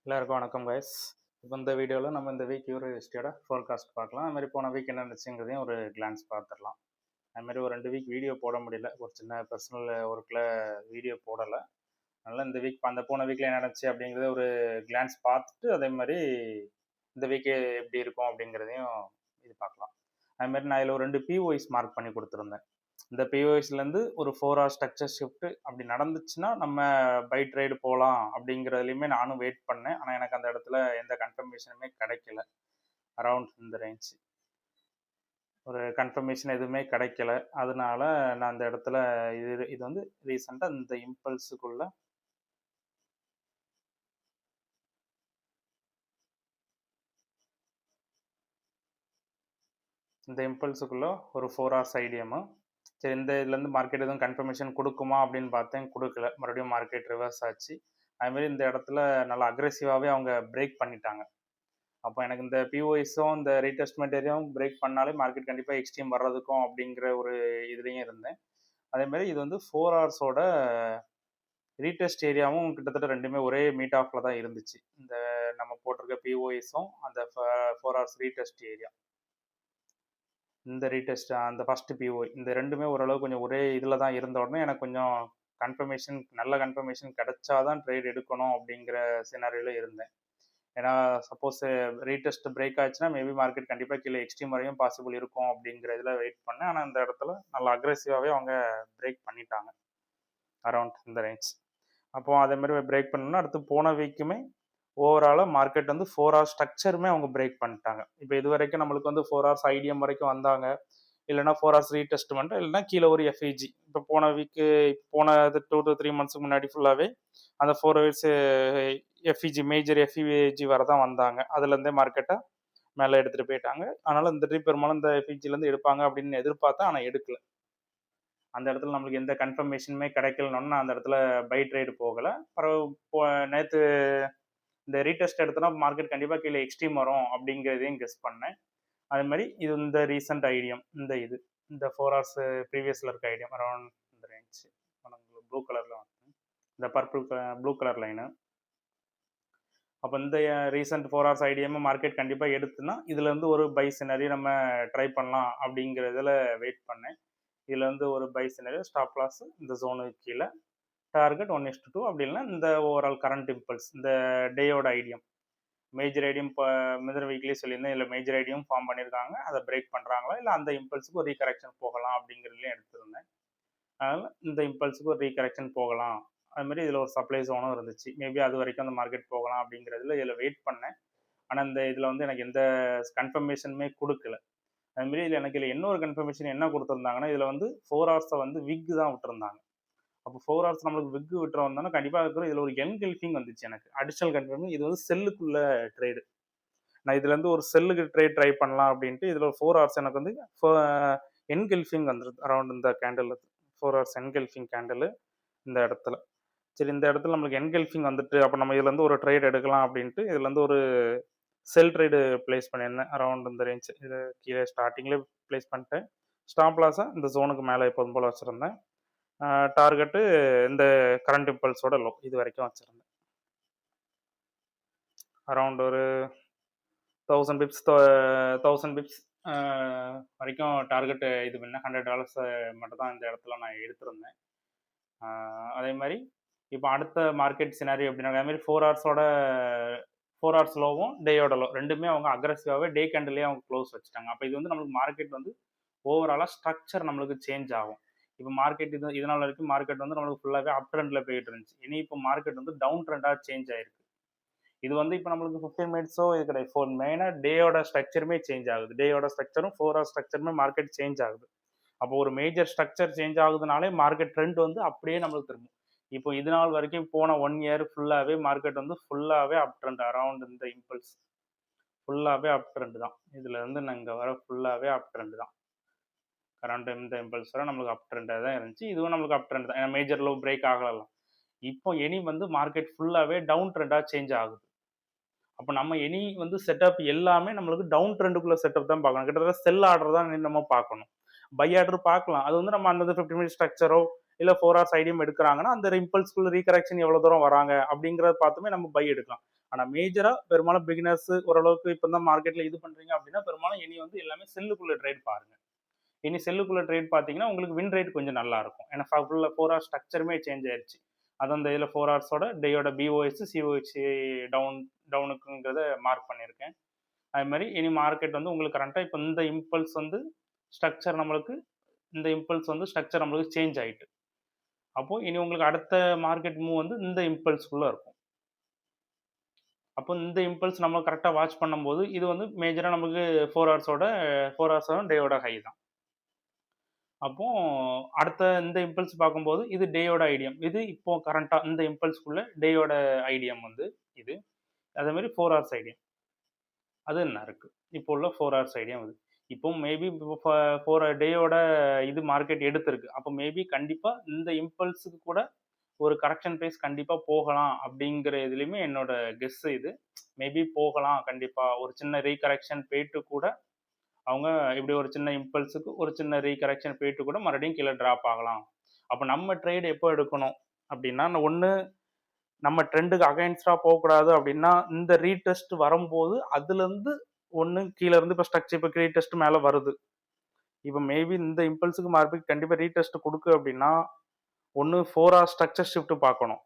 எல்லாருக்கும் வணக்கம் கைஸ். இப்போ இந்த வீடியோவில் நம்ம இந்த வீக் யூரோ ஹிஸ்ட்ரியோட ஃபோர்காஸ்ட் பார்க்கலாம். அது மாதிரி போன வீக் என்ன இருந்துச்சுங்கிறதையும் ஒரு கிளான்ஸ் பார்த்துடலாம். அது மாதிரி ஒரு 2 வீக் வீடியோ போட முடியல, ஒரு சின்ன பர்சனல் ஒர்க்கில் வீடியோ போடலை. அதனால் இந்த வீக் அந்த போன வீக்கில் என்ன நடந்துச்சு அப்படிங்கிறத ஒரு கிளான்ஸ் பார்த்துட்டு அதே மாதிரி இந்த வீக்கு எப்படி இருக்கும் அப்படிங்கிறதையும் இது பார்க்கலாம். அது மாதிரி நான் இதில் ஒரு 2 பிஓஐஸ் மார்க் பண்ணி கொடுத்துருந்தேன். இந்த பிஓஎஸ்லேருந்து ஒரு 4 hour ஸ்ட்ரக்சர் ஷிஃப்ட் அப்படி நடந்துச்சுன்னா நம்ம பை ட்ரேடு போகலாம் அப்படிங்கிறதுலையுமே நானும் வெயிட் பண்ணேன். ஆனால் எனக்கு அந்த இடத்துல எந்த கன்ஃபர்மேஷனுமே கிடைக்கல. அரவுண்ட் இந்த ரேஞ்ச் ஒரு கன்ஃபர்மேஷன் எதுவுமே கிடைக்கல. அதனால நான் அந்த இடத்துல இது வந்து ரீசெண்டாக இந்த இம்பல்ஸுக்குள்ள ஒரு 4 hours ஐடியமும் சரி இந்த இதுலேருந்து மார்க்கெட் எதுவும் கன்ஃபர்மேஷன் கொடுக்குமா அப்படின்னு பார்த்தேன், கொடுக்கல. மறுபடியும் மார்க்கெட் ரிவர்ஸ் ஆச்சு. அதுமாரி இந்த இடத்துல நல்லா அக்ரெசிவாகவே அவங்க பிரேக் பண்ணிட்டாங்க. அப்போ எனக்கு இந்த பிஓஎஸும் இந்த ரீடெஸ்ட்மெண்ட் ஏரியாவும் பிரேக் பண்ணாலே மார்க்கெட் கண்டிப்பாக எக்ஸ்ட்ரீம் வர்றதுக்கும் அப்படிங்கிற ஒரு இதுலேயும் இருந்தேன். அதேமாதிரி இது வந்து 4 hours ரீடெஸ்ட் ஏரியாவும் கிட்டத்தட்ட ரெண்டுமே ஒரே மீட் ஆஃபில் தான் இருந்துச்சு. இந்த நம்ம போட்டிருக்க பிஓஎஸும் அந்த 4 hours ரீடெஸ்ட் ஏரியா, இந்த ரீடெஸ்ட் அந்த ஃபர்ஸ்ட் பிஓ இந்த ரெண்டுமே ஓரளவு கொஞ்சம் ஒரே இதில் தான் இருந்த உடனே எனக்கு கொஞ்சம் நல்ல கன்ஃபர்மேஷன் கிடைச்சாதான் ட்ரேட் எடுக்கணும் அப்படிங்கிற சினாரியில் இருந்தேன். ஏன்னா சப்போஸ் ரீடெஸ்ட் பிரேக் ஆச்சுன்னா மேபி மார்க்கெட் கண்டிப்பாக கீழே எக்ஸ்ட்ரீம் வரையும் பாசிபிள் இருக்கும் அப்படிங்கிற இதில் வெயிட் பண்ணேன். ஆனால் இந்த இடத்துல நல்லா அக்ரெசிவாகவே அவங்க பிரேக் பண்ணிட்டாங்க அரௌண்ட் இந்த ரேஞ்ச். அப்போ அதே மாதிரி பிரேக் பண்ணணும்னா அடுத்து போன வீக்குமே ஓவராலாக மார்க்கெட் வந்து 4 hours ஸ்ட்ரக்சருமே அவங்க பிரேக் பண்ணிட்டாங்க. இப்போ இது வரைக்கும் நம்மளுக்கு வந்து 4 hours ஐடிஎம் வரைக்கும் வந்தாங்க, இல்லைனா 4 hours ரீடெஸ்ட்மெண்ட், இல்லைனா கீழே ஒரு எஃப்இஜி. இப்போ போன 2 to 3 months முன்னாடி ஃபுல்லாகவே அந்த 4 hours எஃப்இஜி மேஜர் எஃப்இஜி வர தான் வந்தாங்க. அதுலேருந்தே மார்க்கெட்டை மேலே எடுத்துகிட்டு போயிட்டாங்க. அதனால் இந்த ட்ரிப் பெரும்பாலும் இந்த எஃப்இஜிலேருந்து எடுப்பாங்க அப்படின்னு எதிர்பார்த்தேன், ஆனால் எடுக்கல. அந்த இடத்துல நம்மளுக்கு எந்த கன்ஃபர்மேஷனுமே கிடைக்கலன்னு நான் அந்த இடத்துல பை ட்ரேடு போகலை. நேற்று இந்த ரீடெஸ்ட் எடுத்தோன்னா மார்க்கெட் கண்டிப்பாக கீழே எக்ஸ்ட்ரீம் வரும் அப்படிங்கிறதையும் கெஸ் பண்ணேன். அது மாதிரி இது இந்த ரீசெண்ட் ஐடியம் இந்த 4 hours ப்ரீவியஸில் இருக்க ஐடியம் அரௌண்ட் இந்த ரேஞ்ச் ப்ளூ கலரில் இந்த ப்ளூ கலர் லைனு. அப்போ இந்த ரீசெண்ட் 4 hours ஐடியமாக மார்க்கெட் கண்டிப்பாக எடுத்துன்னா இதுலேருந்து ஒரு பை சினரி நம்ம ட்ரை பண்ணலாம் அப்படிங்கிறதுல வெயிட் பண்ணேன். இதில் வந்து ஒரு பை சினரி ஸ்டாப் லாஸ் இந்த ஜோனுக்கு கீழே, டார்கெட் 1:2 அப்படி இல்லைன்னா இந்த ஓவரால் கரண்ட் இம்பல்ஸ் இந்த டேயோட ஐடியம் மேஜர் ஐடியம் இப்போ மிதர் வீக்லி சொல்லியிருந்தேன். இதில் மேஜர் ஐடியம் ஃபார்ம் பண்ணியிருக்காங்க, அதை பிரேக் பண்ணுறாங்களா இல்லை அந்த இம்பல்ஸுக்கு ஒரு ரீகரெக்ஷன் போகலாம் அப்படிங்கிறதுலையும் எடுத்திருந்தேன். அதனால் இந்த இம்பல்ஸுக்கு ஒரு ரீகரெக்ஷன் போகலாம். அதுமாதிரி இதில் ஒரு சப்ளை ஜோனும் இருந்துச்சு, மேபி அது வரைக்கும் அந்த மார்க்கெட் போகலாம் அப்படிங்கிறதுல இதில் வெயிட் பண்ணேன். ஆனால் இந்த இதில் வந்து எனக்கு எந்த கன்ஃபர்மேஷனுமே கொடுக்கல. அதுமாரி இதில் எனக்கு இதில் இன்னொரு கன்ஃபர்மேஷன் என்ன கொடுத்துருந்தாங்கன்னா, இதில் வந்து 4 hours வந்து விக் தான் விட்டுருந்தாங்க. அப்போ 4 hours நம்மளுக்கு விக்கு விட்டுற வந்தோன்னா கண்டிப்பாக இருக்கிற இதில் ஒரு என்கல்ஃபிங் வந்துச்சு. எனக்கு அடிஷனல் கன்ஃபர்மிங் இது வந்து செல்லுக்குள்ள ட்ரேடு. நான் இதுலேருந்து ஒரு செல்லுக்கு ட்ரை பண்ணலாம் அப்படின்ட்டு இதில் 4 hours எனக்கு வந்து என்கல்ஃபிங் வந்துடுது அரௌண்ட் இந்த கேண்டில் 4 hours என்கல்ஃபிங் கேண்டில் இந்த இடத்துல. சரி இந்த இடத்துல நம்மளுக்கு என்கல்ஃபிங் வந்துட்டு அப்போ நம்ம இதுலேருந்து ஒரு ட்ரேட் எடுக்கலாம் அப்படின்ட்டு இதுலேருந்து ஒரு செல் ட்ரேடு பிளேஸ் பண்ணியிருந்தேன் அரௌண்ட் இந்த ரேஞ்ச். இது கீழே ஸ்டார்டிங்லேயே பிளேஸ் பண்ணிட்டேன். ஸ்டாப் லாஸாக இந்த ஜோனுக்கு மேலே எப்போதும் போல் வச்சுருந்தேன். டார்கெட்டு இந்த கரண்ட் இம்பல்ஸோட லோ இது வரைக்கும் வச்சுருந்தேன். அரௌண்ட் ஒரு 1000 பிப்ஸ் வரைக்கும் டார்கெட் இது பண்ணேன். $100 மட்டும் தான் இந்த இடத்துல நான் எடுத்திருந்தேன். அதே மாதிரி இப்போ அடுத்த மார்க்கெட் சினாரி எப்படின்னா, அதே மாதிரி 4 hours லோவும் டேயோட லோ ரெண்டுமே அவங்க அக்ரெசிவாகவே டே கேண்டிலே அவங்க க்ளோஸ் வச்சுட்டாங்க. அப்போ இது வந்து நம்மளுக்கு மார்க்கெட் வந்து ஓவராலாக ஸ்ட்ரக்சர் நம்மளுக்கு சேஞ்ச் ஆகும். இப்போ மார்க்கெட் இதனால வரைக்கும் மார்க்கெட் வந்து நம்மளுக்கு ஃபுல்லாகவே அப் ட்ரெண்டில் போயிட்டு இருந்துச்சு. இனி இப்போ மார்க்கெட் வந்து டவுன் ட்ரெண்டாக சேஞ்ச் ஆயிருக்கு. இது வந்து இப்போ நம்மளுக்கு 15 minutes இது கிடையாது. மெயினாக டேயோட ஸ்ட்ரக்சருமே சேஞ்ச் ஆகுது. டேயோட ஸ்ட்ரக்சரும் 4 hours ஸ்ட்ரக்சருமே மார்க்கெட் சேஞ்ச் ஆகுது. அப்போ ஒரு மேஜர் ஸ்ட்ரக்சர் சேஞ்ச் ஆகுதுனாலே மார்க்கெட் ட்ரெண்ட் வந்து அப்படியே நம்மளுக்கு திரும்பும். இப்போ இது நாள் வரைக்கும் போன 1 year ஃபுல்லாகவே மார்க்கெட் வந்து ஃபுல்லாகவே அப் ட்ரெண்ட் அரௌண்ட் இந்த இம்பல்ஸ் ஃபுல்லாகவே அப் ட்ரெண்ட் தான். இதில் இருந்து நாங்கள் வர ஃபுல்லாகவே அப் ட்ரெண்ட் தான். கரண்ட் இந்த இம்பல்ஸ் வர நம்மளுக்கு அப் ட்ரெண்டாக தான் இருந்துச்சு. இதுவும் நம்மளுக்கு அப் ட்ரெண்ட் தான். ஏன்னா மேஜர் லோ பிரேக் ஆகலாம். இப்போ எனி வந்து மார்க்கெட் ஃபுல்லாகவே டவுன் ட்ரெண்டாக சேஞ்ச் ஆகுது. அப்போ நம்ம எனி வந்து செட்டப் எல்லாமே நம்மளுக்கு டவுன் ட்ரெண்டுக்குள்ள செட்டப் தான் பார்க்கணும். கிட்டத்தட்ட செல் ஆர்டர் தான் நம்ம பார்க்கணும். பை ஆர்டர் பார்க்கலாம். அது வந்து நம்ம அந்த 15 minute ஸ்ட்ரக்சரோ இல்லை 4 hours ஐடியம் எடுக்கிறாங்கன்னா அந்த இம்பல்ஸ்குள்ள ரீகரெக்ஷன் எவ்வளோ தூரம் வராங்க அப்படிங்கிறத பார்த்துமே நம்ம பை எடுக்கலாம். ஆனால் மேஜராக பெரும்பாலும் பிகினர்ஸ் ஓரளவுக்கு இப்போ தான் மார்க்கெட்டில் இது பண்ணுறீங்க அப்படின்னா பெரும்பாலும் இனி வந்து எல்லாமே செல்லுக்குள்ளே ட்ரேட் பாருங்க. இனி செல்லுக்குள்ளே ட்ரேட் பார்த்தீங்கன்னா உங்களுக்கு வின் ரேட் கொஞ்சம் நல்லா இருக்கும். ஏன்னா ஃபுல்லாக 4 ஹவர்ஸ் ஸ்ட்ரக்சருமே சேஞ்ச் ஆயிடுச்சு. அது அந்த இதில் 4 ஹவர்ஸோட டேயோட பிஓஎஸ் சிஓஹெச் டவுனுக்குங்கிறத மார்க் பண்ணியிருக்கேன். அது மாதிரி இனி மார்க்கெட் வந்து உங்களுக்கு கரண்ட்டாக இப்போ இந்த இம்பல்ஸ் வந்து ஸ்ட்ரக்சர் நம்மளுக்கு சேஞ்ச் ஆகிட்டு. அப்போது இனி உங்களுக்கு அடுத்த மார்க்கெட் மூவ் வந்து இந்த இம்பல்ஸ்குள்ளே இருக்கும். அப்போ இந்த இம்பல்ஸ் நம்ம கரெக்டாக வாட்ச் பண்ணும்போது இது வந்து மேஜராக நமக்கு 4 ஹவர்ஸோட டேயோட ஹை தான். அப்போ அடுத்த இந்த இம்பல்ஸ் பார்க்கும்போது இது டேயோட ஐடியம். இது இப்போ கரண்ட்டாக இந்த இம்பல்ஸ்க்குள்ள டேயோட ஐடியம் வந்து இது. அதே மாதிரி 4 ஹவர்ஸ் ஐடியம் அது என்ன இருக்குது இப்போ உள்ள 4 ஹவர்ஸ் ஐடியம் இது. இப்போ மேபி இப்போ 4 டேயோட இது மார்க்கெட் எடுத்திருக்கு. அப்போ மேபி கண்டிப்பாக இந்த இம்பல்ஸுக்கு கூட ஒரு கரெக்ஷன் ப்ரைஸ் கண்டிப்பாக போகலாம் அப்படிங்கிற இதுலேயுமே என்னோட கெஸ் இது. மேபி போகலாம் கண்டிப்பாக. ஒரு சின்ன ரீகரெக்ஷன் போயிட்டு கூட அவங்க இப்படி ஒரு சின்ன இம்பல்ஸுக்கு ஒரு சின்ன ரீகரெக்ஷன் போயிட்டு கூட மறுபடியும் கீழே ட்ராப் ஆகலாம். அப்போ நம்ம ட்ரேட் எப்போ எடுக்கணும் அப்படின்னா, ஒன்று நம்ம ட்ரெண்டுக்கு அகைன்ஸ்டாக போகக்கூடாது. அப்படின்னா இந்த ரீடெஸ்ட் வரும்போது அதுலேருந்து ஒன்று கீழே இருந்து இப்போ ஸ்ட்ரக்சர் இப்போ ரீடெஸ்ட் மேலே வருது. இப்போ மேபி இந்த இம்பல்ஸுக்கு மார்க்கெட் கண்டிப்பாக ரீடெஸ்ட் கொடுக்கு அப்படின்னா ஒன்று 4 ஹவர் ஸ்ட்ரக்சர் ஷிஃப்ட் பார்க்கணும்.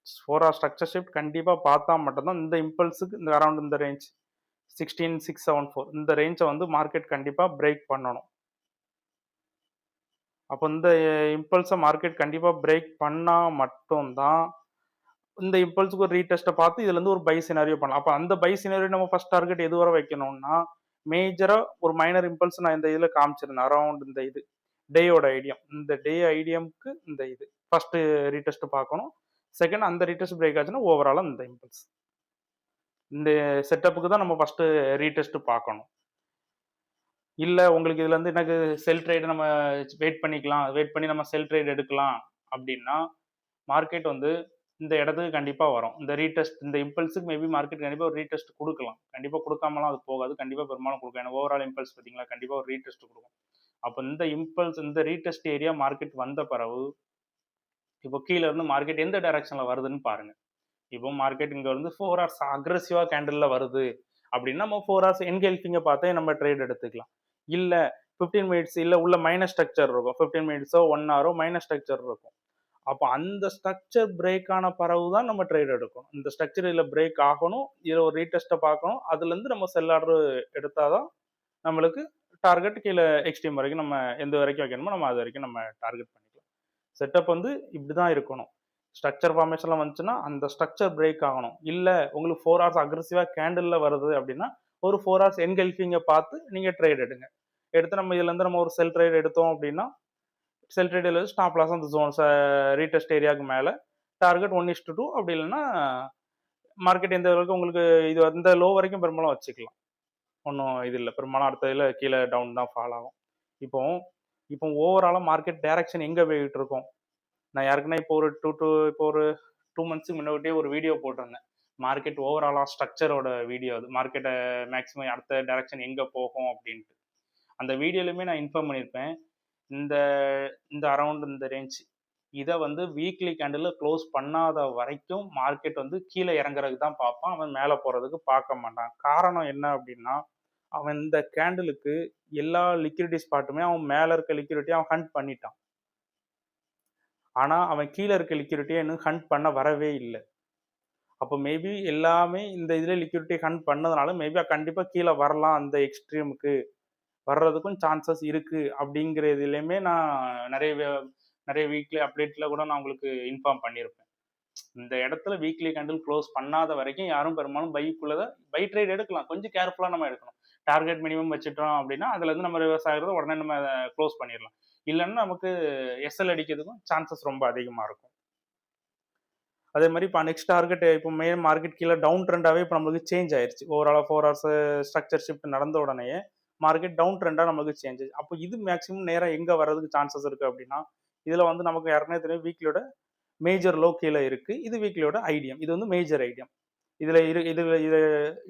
4 ஹவர் ஸ்ட்ரக்சர் ஷிஃப்ட் கண்டிப்பாக பார்த்தா மட்டும்தான் இந்த இம்பல்ஸுக்கு இந்த அரௌண்ட் இந்த ரேஞ்ச் 16674 இந்த ரேஞ்சை வந்து மார்க்கெட் கண்டிப்பாக பிரேக் பண்ணணும். அப்போ இந்த இம்பல்ஸை மார்க்கெட் கண்டிப்பாக பிரேக் பண்ணால் மட்டும்தான் இந்த இம்பல்ஸுக்கு ஒரு ரீடெஸ்ட்டை பார்த்து இதுலேருந்து ஒரு பை சினாரியோ பண்ணலாம். அப்போ அந்த பை சினாரியோ நம்ம ஃபர்ஸ்ட் டார்கெட் எது வரை வைக்கணும்னா, மேஜராக ஒரு மைனர் இம்பல்ஸ் நான் இந்த இதில் காமிச்சிருந்தேன். அரௌண்ட் இந்த இது டேயோட ஐடியம், இந்த டே ஐடியம்க்கு இந்த இது ஃபர்ஸ்ட் ரீடெஸ்ட் பார்க்கணும். செகண்ட் அந்த ரீடெஸ்ட் பிரேக் ஆச்சுன்னா ஓவராலாக இந்த இம்பல்ஸ் இந்த செட்டப்புக்கு தான் நம்ம ஃபர்ஸ்ட் ரீடெஸ்ட் பார்க்கணும். இல்லை உங்களுக்கு இதுல இருந்து எனக்கு செல் ட்ரேட் நம்ம வெயிட் பண்ணி நம்ம செல் ட்ரேட் எடுக்கலாம் அப்படின்னா மார்க்கெட் வந்து இந்த இடத்துக்கு கண்டிப்பாக வரும். இந்த ரீடெஸ்ட் இந்த இம்பல்ஸுக்கு மேபி மார்க்கெட் கண்டிப்பாக ஒரு ரீடெஸ்ட் கொடுக்கலாம். கண்டிப்பாக கொடுக்காமலாம் அது போகாது. கண்டிப்பாக பெரும்பாலும் கொடுக்கும். ஏன்னா ஓவரால் இம்பல்ஸ் பார்த்தீங்களா கண்டிப்பாக ஒரு ரீடெஸ்ட் கொடுக்கும். அப்போ இந்த இம்பல்ஸ் இந்த ரீடெஸ்ட் ஏரியா மார்க்கெட் வந்த பிறகு இப்போ கீழே இருந்து மார்க்கெட் எந்த டைரக்ஷனில் வருதுன்னு பாருங்க. இப்போ மார்க்கெட் இங்கே வந்து 4 ஹவர்ஸ் அக்ரெசிவாக கேண்டிலில் வருது அப்படின்னா நம்ம 4 ஹவர்ஸ் என்கெல்ஃபிங்கை பார்த்தே நம்ம ட்ரேட் எடுத்துக்கலாம். இல்லை 15 மினிட்ஸ் இல்லை உள்ள மைனஸ் ஸ்ட்ரக்சர் இருக்கும். 15 மினிட்ஸோ 1 ஹவரோ மைனஸ் ஸ்ட்ரக்சர் இருக்கும். அப்போ அந்த ஸ்ட்ரக்சர் பிரேக் ஆன பிறகு தான் நம்ம ட்ரேட் எடுக்கணும். இந்த ஸ்ட்ரக்சர் இதில் பிரேக் ஆகணும். இதில் ஒரு ரீடெஸ்ட்டை பார்க்கணும். அதுலேருந்து நம்ம செல் ஆர்டர் எடுத்தால் தான் நம்மளுக்கு டார்கெட் கீழே எக்ஸ்ட்ரீம் வரைக்கும் நம்ம எந்த வரைக்கும் வைக்கணுமோ நம்ம அது வரைக்கும் நம்ம டார்கெட் பண்ணிக்கலாம். செட்டப் வந்து இப்படி தான் இருக்கணும். ஸ்ட்ரக்சர் ஃபார்மேஷன்லாம் வந்துச்சுன்னா அந்த ஸ்ட்ரக்சர் பிரேக் ஆகணும். இல்லை உங்களுக்கு 4 ஹவர்ஸ் அக்ரெசிவாக கேண்டிலில் வருது அப்படின்னா ஒரு 4 ஹவர்ஸ் என்கெல்ஃபிங்கை பார்த்து நீங்கள் ட்ரேட் எடுங்க. எடுத்து நம்ம இதுலேருந்து நம்ம ஒரு செல் ட்ரேட் எடுத்தோம் அப்படின்னா செல் ட்ரேடில் ஸ்டாப் லாஸ் அந்த ஜோன்ஸ் ரீடெஸ்ட் ஏரியாவுக்கு மேலே டார்கெட் 1:2 அப்படி இல்லைன்னா மார்க்கெட் எந்த வரைக்கும் உங்களுக்கு இது அந்த லோ வரைக்கும் பெரும்பாலும் வச்சுக்கலாம். ஒன்றும் இது இல்லை. பெரும்பாலும் அடுத்த இதில் கீழே டவுன் தான் ஃபால் ஆகும். இப்போ ஓவராலாக மார்க்கெட் டைரக்ஷன் எங்கே போய்கிட்டு இருக்கோம். நான் யாருக்குன்னா இப்போ ஒரு 2 மந்த்ஸுக்கு முன்னாடியே ஒரு வீடியோ போட்டிருந்தேன். மார்க்கெட் ஓவராலாக ஸ்ட்ரக்சரோட வீடியோ. அது மார்க்கெட்டை மேக்ஸிமம் அடுத்த டைரக்ஷன் எங்கே போகும் அப்படின்ட்டு அந்த வீடியோலையுமே நான் இன்ஃபார்ம் பண்ணியிருப்பேன். இந்த அரௌண்ட் இந்த ரேஞ்ச் இதை வந்து வீக்லி கேண்டில் க்ளோஸ் பண்ணாத வரைக்கும் மார்க்கெட் வந்து கீழே இறங்குறதுக்கு தான் பார்ப்பான். அவன் மேலே போகிறதுக்கு பார்க்க மாட்டான். காரணம் என்ன அப்படின்னா அவன் இந்த கேண்டிலுக்கு எல்லா லிக்விடிட்டி ஸ்பாட்டுமே அவன் மேலே இருக்க லிக்விடிட்டியை அவன் ஹண்ட் பண்ணிட்டான். ஆனால் அவன் கீழே இருக்க லிக்விடிட்டியை இன்னும் ஹண்ட் பண்ண வரவே இல்லை. அப்போ மேபி எல்லாமே இந்த இதில் லிக்விடிட்டி ஹண்ட் பண்ணதுனால மேபி கண்டிப்பாக கீழே வரலாம். அந்த எக்ஸ்ட்ரீமுக்கு வர்றதுக்கும் சான்சஸ் இருக்குது அப்படிங்கிற இதுலேயுமே நான் நிறைய வீக்லி அப்டேட்டில் கூட நான் உங்களுக்கு இன்ஃபார்ம் பண்ணியிருப்பேன். இந்த இடத்துல வீக்லி கேண்டில் க்ளோஸ் பண்ணாத வரைக்கும் யாரும் பெரும்பாலும் பைக்குள்ளே பை ட்ரேட் எடுக்கலாம். கொஞ்சம் கேர்ஃபுல்லாக நம்ம எடுக்கணும். டார்கெட் மினிமம் வச்சுட்டோம் அப்படின்னா அதுலேருந்து நம்ம ரிவர்ஸ் ஆகிறத உடனே நம்ம க்ளோஸ் பண்ணிடலாம். இல்லைன்னா நமக்கு எஸ்எல் அடிக்கிறதுக்கும் சான்சஸ் ரொம்ப அதிகமாக இருக்கும். அதே மாதிரி இப்போ நெக்ஸ்ட் டார்கெட் இப்போ மெயின் மார்க்கெட் கீழே டவுன் ட்ரெண்டாகவே இப்போ நம்மளுக்கு சேஞ்ச் ஆயிடுச்சு. ஓவராலாக 4 ஹவர்ஸ் ஸ்ட்ரக்சர் ஷிஃப்ட் நடந்த உடனே மார்க்கெட் டவுன் ட்ரெண்டாக நம்மளுக்கு சேஞ்ச் ஆச்சு. அப்போ இது மேக்ஸிமம் நேராக எங்கே வர்றதுக்கு சான்சஸ் இருக்குது அப்படின்னா இதில் வந்து நமக்கு யாருனே தெரியும் வீக்லியோட மேஜர் லோ கீழே இருக்குது. இது வீக்லியோட ஐடியம். இது வந்து மேஜர் ஐடியம். இதில் இது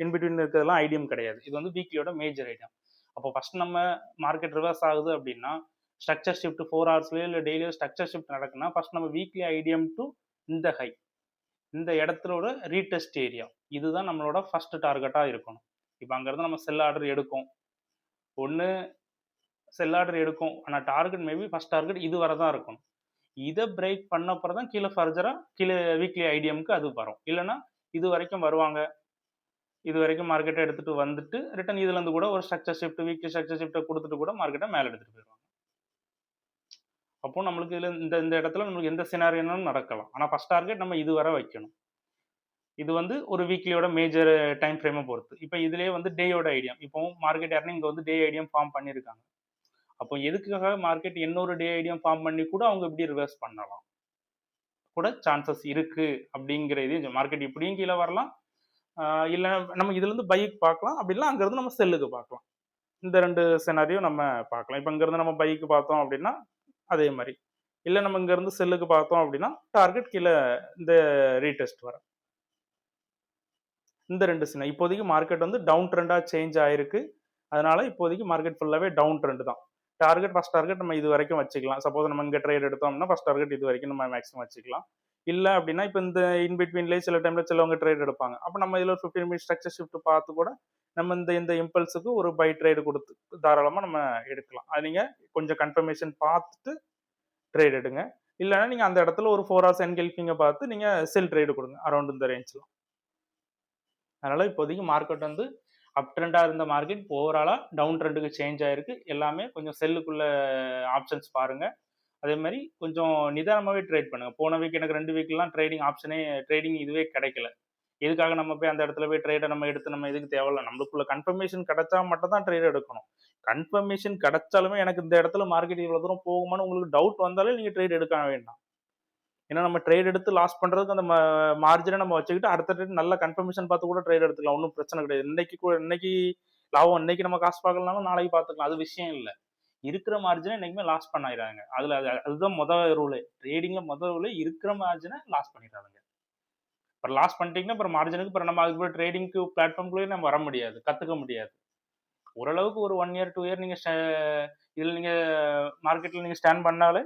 இன்பிட்வீன் இருக்கிறதுலாம் ஐடியம் கிடையாது. இது வந்து வீக்லியோட மேஜர் ஐடியம். அப்போ ஃபர்ஸ்ட் நம்ம மார்க்கெட் ரிவர்ஸ் ஆகுது அப்படின்னா ஸ்ட்ரக்சர் ஷிஃப்ட் 4 ஹவர்ஸ்லேயோ இல்லை டெய்லியோ ஸ்ட்ரக்சர் ஷிஃப்ட் நடக்குன்னா ஃபர்ஸ்ட் நம்ம வீக்லி ஐடியம் டு இந்த ஹை இந்த இடத்தோட ரீடெஸ்ட் ஏரியா இதுதான் நம்மளோட ஃபர்ஸ்ட் டார்கெட்டாக இருக்கணும். இப்போ அங்கேருந்து நம்ம செல் ஆர்டர் எடுக்கும், ஒன்று செல் ஆர்டர் எடுக்கும், ஆனால் டார்கெட் மேபி ஃபர்ஸ்ட் டார்கெட் இது வரை தான் இருக்கணும். இதை பிரேக் பண்ண அப்புறம் தான் கீழே ஃபர்தராக கீழே வீக்லி ஐடிஎம்க்கு அது வரும். இல்லைன்னா இது வரைக்கும் வருவாங்க, இது வரைக்கும் மார்க்கெட்டை எடுத்துகிட்டு வந்துட்டு ரிட்டன் இதுலேருந்து கூட ஒரு ஸ்ட்ரக்சர் ஷிஃப்ட் வீக்லி ஸ்ட்ரக்சர் ஷிஃப்ட்டை கொடுத்துட்டு கூட மார்க்கெட்டை மேலே எடுத்துகிட்டு போயிடுவாங்க. அப்போ நம்மளுக்கு இதில் இந்த இடத்துல நம்மளுக்கு எந்த சினாரியோனாலும் நடக்கலாம். ஆனால் ஃபர்ஸ்ட் டார்கெட் நம்ம இது வரை வைக்கணும். இது வந்து ஒரு வீக்லியோட மேஜர் டைம் ஃப்ரேமை பொறுத்து. இப்போ இதுலேயே வந்து டேயோட ஐடியம், இப்போ மார்க்கெட் யாருன்னு இங்கே வந்து டே ஐடியம் ஃபார்ம் பண்ணியிருக்காங்க. அப்போ எதுக்காக மார்க்கெட் இன்னொரு டே ஐடியம் ஃபார்ம் பண்ணி கூட அவங்க இப்படி ரிவர்ஸ் பண்ணலாம் கூட சான்சஸ் இருக்கு அப்படிங்கிற இதையும் மார்க்கெட் இப்படியும் கீழே வரலாம், இல்லை நம்ம இதுலேருந்து பைக்கு பார்க்கலாம், அப்படி இல்லை அங்கேருந்து நம்ம செல்லுக்கு பார்க்கலாம். இந்த 2 சினாரியோ நம்ம பார்க்கலாம். இப்போ இங்கேருந்து நம்ம பைக்கு பார்த்தோம் அப்படின்னா அதே மாதிரி, இல்லை நம்ம இங்கேருந்து செல்லுக்கு பார்த்தோம் அப்படின்னா டார்கெட் கீழே இந்த ரீடெஸ்ட் வர இந்த 2 சின்ன இப்போதைக்கு மார்க்கெட் வந்து டவுன் ட்ரெண்டாக சேஞ்ச் ஆயிருக்கு. அதனால இப்போதைக்கு மார்க்கெட் ஃபுல்லாகவே டவுன் ட்ரெண்ட் தான். டார்கெட் ஃபர்ஸ்ட் டார்கெட் நம்ம இது வரைக்கும் வச்சுக்கலாம். சப்போஸ் நம்ம இங்கே ட்ரேட் எடுத்தோம்னா ஃபர்ஸ்ட் டார்கெட் இது வரைக்கும் நம்ம மேக்ஸிமம் வச்சுக்கலாம். இல்லை அப்படின்னா இப்போ இந்த இன்பிட்வீன்லேயே சில டைமில் சிலவங்க ட்ரேட் எடுப்பாங்க. அப்போ நம்ம இதில் ஒரு 15 மினிட் ஸ்ட்ரக்சர் ஷிஃப்ட் பார்த்து கூட நம்ம இந்த இம்பல்ஸுக்கு ஒரு பை ட்ரேடு கொடுத்து தாராளமாக நம்ம எடுக்கலாம். அது நீங்கள் கொஞ்சம் கன்ஃபர்மேஷன் பார்த்துட்டு ட்ரேட் எடுங்க. இல்லைன்னா நீங்கள் அந்த இடத்துல ஒரு 4 ஹவர்ஸ் என்கெல்ஃபிங்கை பார்த்து நீங்கள் செல் ட்ரேடு கொடுங்க அரௌண்ட் இந்த ரேஞ்சில். அதனால் இப்போதைக்கு மார்க்கெட் வந்து அப் ட்ரெண்டாக இருந்த மார்க்கெட் ஓவராலாக டவுன் ட்ரெண்டுக்கு சேஞ்ச் ஆகிருக்கு. எல்லாமே கொஞ்சம் செல்லுக்குள்ள ஆப்ஷன்ஸ் பாருங்கள். அதே மாதிரி கொஞ்சம் நிதானமாகவே ட்ரேட் பண்ணுங்கள். போன வீக் எனக்கு 2 வீக்லாம் ட்ரேடிங் இதுவே கிடைக்கல. எதுக்காக நம்ம போய் அந்த இடத்துல போய் ட்ரேடை நம்ம எடுத்து நம்ம எதுக்கு தேவையில்ல, நம்மளுக்குள்ள கன்ஃபர்மேஷன் கிடைச்சா மட்டும் தான் ட்ரேட் எடுக்கணும். கன்ஃபர்மேஷன் கிடைச்சாலுமே எனக்கு இந்த இடத்துல மார்க்கெட் இவ்வளோ தூரம் போகுமான்னு உங்களுக்கு டவுட் வந்தாலே நீங்கள் ட்ரேட் எடுக்க வேண்டாம். ஏன்னா நம்ம ட்ரேட் எடுத்து லாஸ் பண்ணுறதுக்கு அந்த மார்ஜினை நம்ம வச்சுக்கிட்டு அடுத்த ட்ரேட் நல்ல கன்ஃபர்மேஷன் பார்த்து கூட ட்ரேட் எடுத்துக்கலாம். ஒன்றும் பிரச்சனை கிடையாது. இன்னைக்கு லாபம் இன்னைக்கு நம்ம காசு பார்க்கலனாலும் நாளைக்கு பார்த்துக்கலாம். அது விஷயம் இல்லை. இருக்கிற மார்ஜினை என்றைக்குமே லாஸ் பண்ணாயிராங்க. அதுதான் முதல் ரூலே. ட்ரேடிங்கில் முதல் ரூலே இருக்கிற மார்ஜினை லாஸ் பண்ணிடுறாங்க. அப்புறம் லாஸ் பண்ணிட்டீங்கன்னா அப்புறம் மார்ஜினுக்கு அப்புறம் நம்ம அதுக்கு ட்ரேடிங்க்கு பிளாட்ஃபார்ம்குள்ளேயே நம்ம வர முடியாது, கற்றுக்க முடியாது. ஓரளவுக்கு ஒரு 1 இயர் 2 இயர் நீங்கள் இதில் நீங்கள் மார்க்கெட்டில் நீங்கள் ஸ்டாண்ட் பண்ணாலே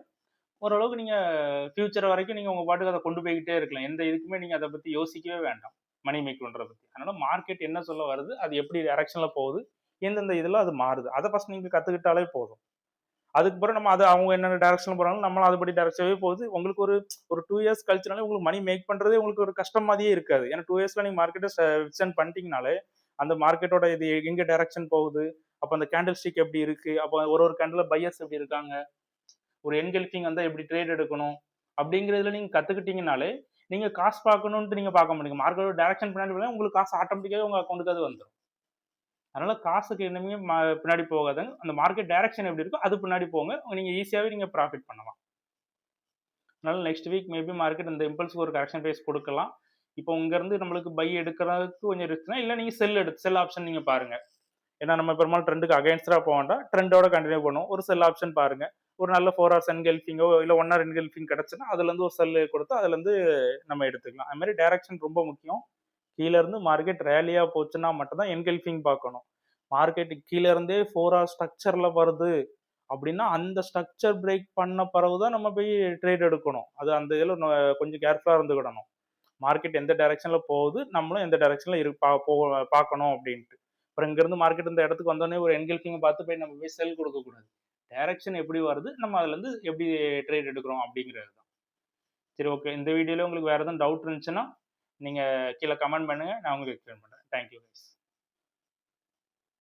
ஓரளவுக்கு நீங்கள் ஃபியூச்சர் வரைக்கும் நீங்கள் உங்கள் பாட்டுக்கு அதை கொண்டு போய்கிட்டே இருக்கலாம். எந்த இதுக்குமே நீங்கள் அதை பற்றி யோசிக்கவே வேண்டாம், மணி மேக் பண்ணுறதை பற்றி. அதனால் மார்க்கெட் என்ன சொல்ல வருது, அது எப்படி டைரக்ஷனில் போகுது, எந்தெந்த இதில் அது மாறுது, அதை ஃபஸ்ட் நீங்கள் கற்றுக்கிட்டாலே போதும். அதுக்கப்புறம் நம்ம அவங்க என்னென்ன டைரக்ஷனில் போகிறாலும் நம்மளும் அதுபடி டைரக்ஷனாகவே போகுது. உங்களுக்கு ஒரு 2 இயர்ஸ் கழிச்சுனாலே உங்களுக்கு மணி மேக் பண்ணுறதே உங்களுக்கு ஒரு கஷ்டம் மாதிரியே இருக்காது. ஏன்னா 2 இயர்ஸில் நீங்கள் மார்க்கெட்டை விக்சன் பண்ணிட்டீங்கனாலே அந்த மார்க்கெட்டோட இது எங்கே டைரக்ஷன் போகுது, அப்போ அந்த கேண்டில் ஸ்டிக் எப்படி இருக்குது, அப்போ ஒரு கேண்டில் பையர்ஸ் எப்படி இருக்காங்க, ஒரு என்கெல்ஃபிங் வந்தால் எப்படி ட்ரேட் எடுக்கணும் அப்படிங்கிறதுல நீங்கள் கற்றுக்கிட்டீங்கனாலே நீங்கள் காசு பார்க்கணுன்ட்டு நீங்கள் பார்க்க முடியுங்க. மார்க்கெட்டோட டைரக்ஷன் பின்னாடி உங்களுக்கு காசு ஆட்டோமேட்டிக்காகவே உங்கள் அக்கௌண்ட்டுக்கு அது வந்துடும். அதனால் காசுக்கு என்னமே பின்னாடி போகாதுங்க. அந்த மார்க்கெட் டைரக்ஷன் எப்படி இருக்கோ அது பின்னாடி போங்க. நீங்கள் ஈஸியாகவே நீங்கள் ப்ராஃபிட் பண்ணலாம். அதனால் நெக்ஸ்ட் வீக் மேபி மார்க்கெட் இந்த இம்பல்ஸுக்கு ஒரு கரெக்ஷன் ப்ரைஸ் கொடுக்கலாம். இப்போ இங்கேருந்து நம்மளுக்கு பை எடுக்கிறதுக்கு கொஞ்சம் ரிஸ்க்னா இல்லை நீங்கள் செல் ஆப்ஷன் நீங்கள் பாருங்கள். ஏன்னா நம்ம பெரும்பாலும் ட்ரெண்டுக்கு அகைன்ஸ்டாக போக வேண்டாம், ட்ரெண்டோட கண்டினியூ பண்ணுவோம். ஒரு செல் ஆப்ஷன் பாருங்கள். ஒரு நல்ல 4 ஹவர்ஸ் என்கெல்ஃபிங்கோ இல்லை 1 ஹவர் என்கெல்ஃபிங் கிடச்சுன்னா அதுலேருந்து ஒரு செல்லு கொடுத்து அதுலேருந்து நம்ம எடுத்துக்கலாம். அது மாதிரி டைரக்ஷன் ரொம்ப முக்கியம். கீழேருந்து மார்க்கெட் ரேலியாக போச்சுன்னா மட்டும்தான் என்கெல்ஃபிங் பார்க்கணும். மார்க்கெட் கீழேருந்தே 4 ஹவர் ஸ்ட்ரக்சரில் வருது அப்படின்னா அந்த ஸ்ட்ரக்சர் பிரேக் பண்ண பிறகு தான் நம்ம போய் ட்ரேட் எடுக்கணும். அது அந்த இதில் கொஞ்சம் கேர்ஃபுல்லாக இருந்துக்கிடணும். மார்க்கெட் எந்த டைரக்ஷனில் போகுது, நம்மளும் எந்த டைரக்ஷனில் பார்க்கணும் அப்படின்ட்டு. அப்புறம் இங்கேருந்து மார்க்கெட் இந்த இடத்துக்கு வந்தோடனே ஒரு என்கெல்ஃபிங்கை பார்த்து போய் நம்ம போய் செல் கொடுக்கக்கூடாது. டைரக்ஷன் எப்படி வருது, நம்ம அதுலேருந்து எப்படி ட்ரேட் எடுக்கிறோம் அப்படிங்கிறது தான். சரி, ஓகே. இந்த வீடியோவில் உங்களுக்கு வேறு எதுவும் டவுட் இருந்துச்சுன்னா நீங்கள் கீழே கமெண்ட் பண்ணுங்கள், நான் உங்களுக்கு எக்ஸ்பிளைன் பண்ணுறேன். Thank you guys.